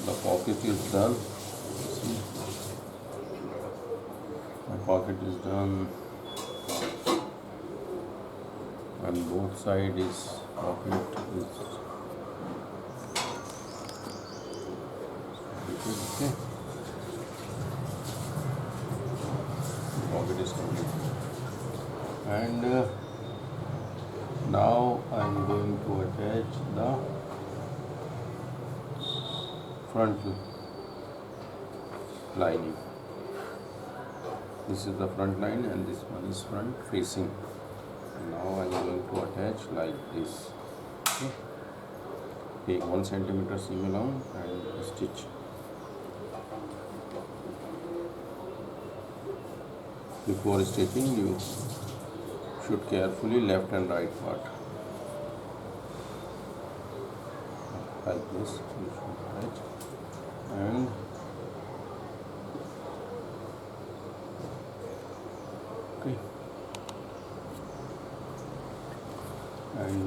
the pocket is done. See, my pocket is done, and both side is pocket is okay. Pocket is complete, and now I am going to attach the front lining. This is the front line and this one is front facing. Now I am going to attach like this. Okay. Take 1 centimeter seam along and stitch. Before stitching, you should carefully left and right part. Like this, you should attach, and okay, and